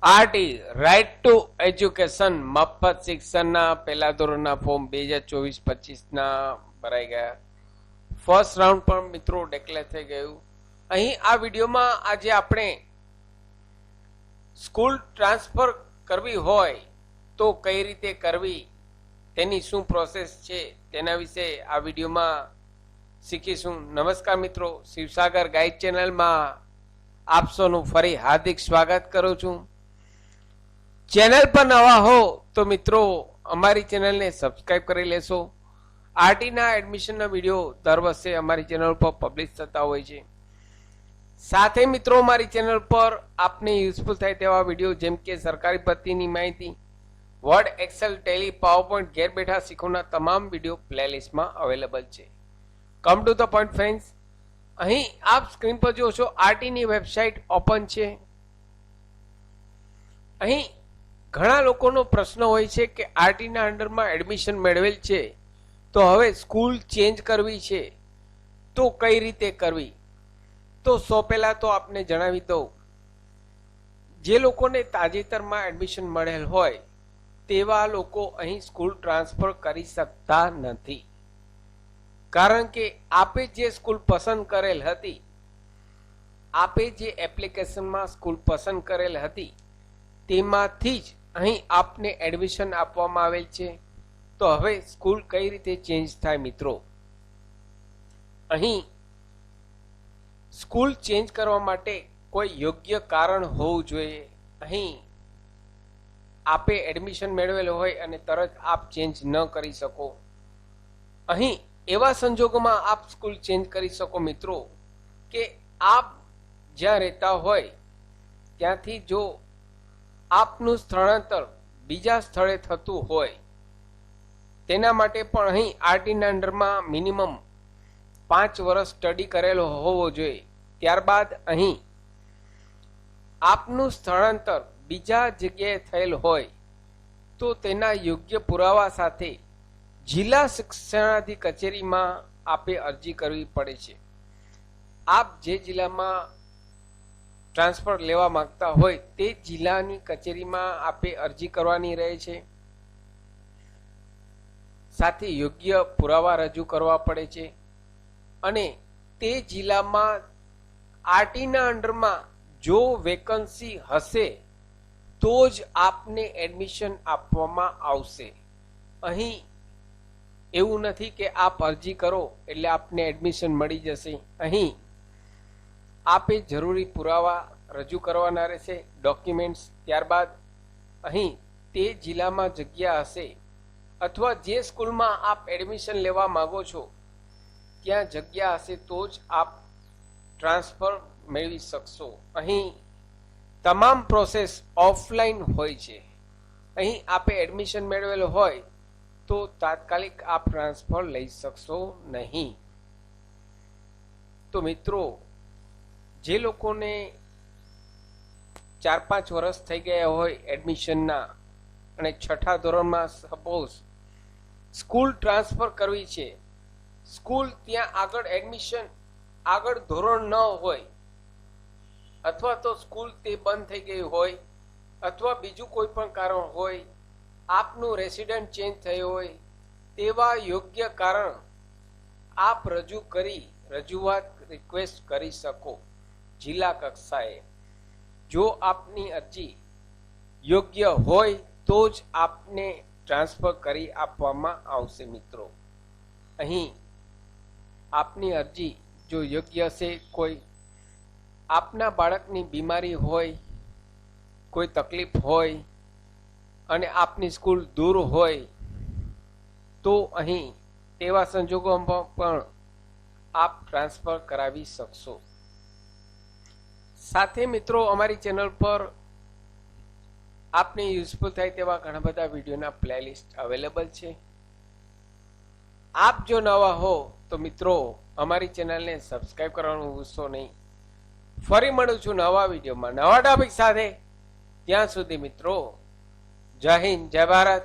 RT right to education મફત શિક્ષણના પહેલા ધોરણના ફોર્મ 2024-25ના ભરાઈ ગયા. ફર્સ્ટ રાઉન્ડ પણ મિત્રો ડિક્લેર થઈ ગયું. અહીં આ વિડીયોમાં આજે આપણે સ્કૂલ ટ્રાન્સફર કરવી હોય તો કઈ રીતે કરવી, તેની શું પ્રોસેસ છે તેના વિશે આ વિડીયોમાં શીખીશું. નમસ્કાર મિત્રો, શિવસાગર ગાઈડ ચેનલમાં આપ સૌનું ફરી હાર્દિક સ્વાગત કરું છું. ચેનલ પર નવા હો તો મિત્રો અમારી ચેનલને સબસ્ક્રાઇબ કરી લેશો. આરટીના એડમિશનના વિડીયો દર વર્ષે અમારી ચેનલ પર પબ્લિશ થતા હોય છે. સાથે મિત્રો અમારી ચેનલ પર આપને યુઝફુલ થાય તેવા વિડીયો જેમ કે સરકારી ભરતીની માહિતી, વર્ડ, એક્સેલ, ટેલી, પાવરપોઈન્ટ ઘેર બેઠા શીખવાના તમામ વિડીયો પ્લેલિસ્ટમાં અવેલેબલ છે. Come to the point friends, અહીં આપ સ્ક્રીન પર જોશો આરટીની વેબસાઇટ ઓપન છે. અહીં ઘણા લોકોનો પ્રશ્ન હોય છે કે આરટીના અંડરમાં એડમિશન મેળવેલ છે તો હવે સ્કૂલ ચેન્જ કરવી છે તો કઈ રીતે કરવી. તો સૌ પહેલા તો આપને જણાવી દઉં, જે લોકોને તાજેતરમાં એડમિશન મળેલ હોય તેવા લોકો અહીં સ્કૂલ ટ્રાન્સફર કરી શકતા નથી. કારણ કે આપે જે સ્કૂલ પસંદ કરેલ હતી, આપે જે એપ્લિકેશનમાં સ્કૂલ પસંદ કરેલ હતી તેમાંથી જ અહીં આપને એડમિશન આપવામાં આવેલ છે. તો હવે સ્કૂલ કઈ રીતે ચેન્જ થાય મિત્રો? અહીં સ્કૂલ ચેન્જ કરવા માટે કોઈ યોગ્ય કારણ હોવું જોઈએ. અહીં આપે એડમિશન મેળવેલો હોય અને તરત આપ ચેન્જ ન કરી શકો. અહીં એવા સંજોગોમાં આપ સ્કૂલ ચેન્જ કરી શકો મિત્રો કે આપ જ્યાં રહેતા હોય ત્યાંથી જો આપનું સ્થળાંતર બીજા સ્થળે થતું હોય, તેના માટે પણ અહીં આરટીના અંડરમાં મિનિમમ 5 વર્ષ સ્ટડી કરેલો હોવો જોઈએ. ત્યારબાદ અહીં આપનું સ્થળાંતર બીજા જગ્યાએ થયેલ હોય તો તેના યોગ્ય પુરાવા સાથે જિલ્લા શિક્ષણાધિકારી કચેરીમાં આપે અરજી કરવી પડે છે. આપ જે જિલ્લામાં ટ્રાન્સફર લેવા માંગતા હોય તે જિલ્લાની કચેરીમાં આપે અરજી કરવાની રહે છે. સાથે યોગ્ય પુરાવા રજૂ કરવા પડે છે અને તે જિલ્લામાં આરટીના અંડરમાં જો વેકન્સી હશે તો જ આપને એડમિશન આપવામાં આવશે. અહીં એવું નથી કે આપ અરજી કરો એટલે આપને એડમિશન મળી જશે. અહીં આપે જરૂરી પુરાવા રજૂ કરવાના રહેશે, ડોક્યુમેન્ટ્સ. ત્યારબાદ અહીં તે જિલ્લામાં જગ્યા હશે અથવા જે સ્કૂલમાં આપ એડમિશન લેવા માંગો છો ત્યાં જગ્યા હશે તો જ આપ ટ્રાન્સફર મેળવી શકશો. અહીં તમામ પ્રોસેસ ઓફલાઈન હોય છે. અહીં આપે એડમિશન મેળવેલો હોય તો તાત્કાલિક આપ ટ્રાન્સફર લઈ શકશો નહીં. તો મિત્રો, જે લોકોને 4-5 વર્ષ થઈ ગયા હોય એડમિશનના અને 6થા ધોરણમાં સપોઝ સ્કૂલ ટ્રાન્સફર કરવી છે, સ્કૂલ ત્યાં આગળ એડમિશન આગળ ધોરણ ન હોય અથવા તો સ્કૂલ તે બંધ થઈ ગઈ હોય અથવા બીજું કોઈ પણ કારણ હોય, આપનું રેસિડન્ટ ચેન્જ થયો હોય, તેવા યોગ્ય કારણ આપ રજૂઆત રિક્વેસ્ટ કરી શકો જિલ્લા કક્ષાએ. જો આપની અરજી યોગ્ય હોય તો જ આપને ટ્રાન્સફર કરી આપવામાં આવશે મિત્રો. અહીં આપની અરજી જો યોગ્ય હશે, કોઈ આપના બાળકની બીમારી હોય, કોઈ તકલીફ હોય અને આપની સ્કૂલ દૂર હોય તો અહીં તેવા સંજોગોમાં પણ આપ ટ્રાન્સફર કરાવી શકશો. સાથે મિત્રો, અમારી ચેનલ પર આપને યુઝફુલ થાય તેવા ઘણા બધા વિડીયોના પ્લેલિસ્ટ અવેલેબલ છે. આપ જો નવા હો તો મિત્રો અમારી ચેનલને સબસ્ક્રાઇબ કરવાનું ભૂલશો નહીં. ફરી મળું છું નવા વિડીયોમાં નવા ટોપિક સાથે. ત્યાં સુધી મિત્રો, જય હિન્દ, જય ભારત.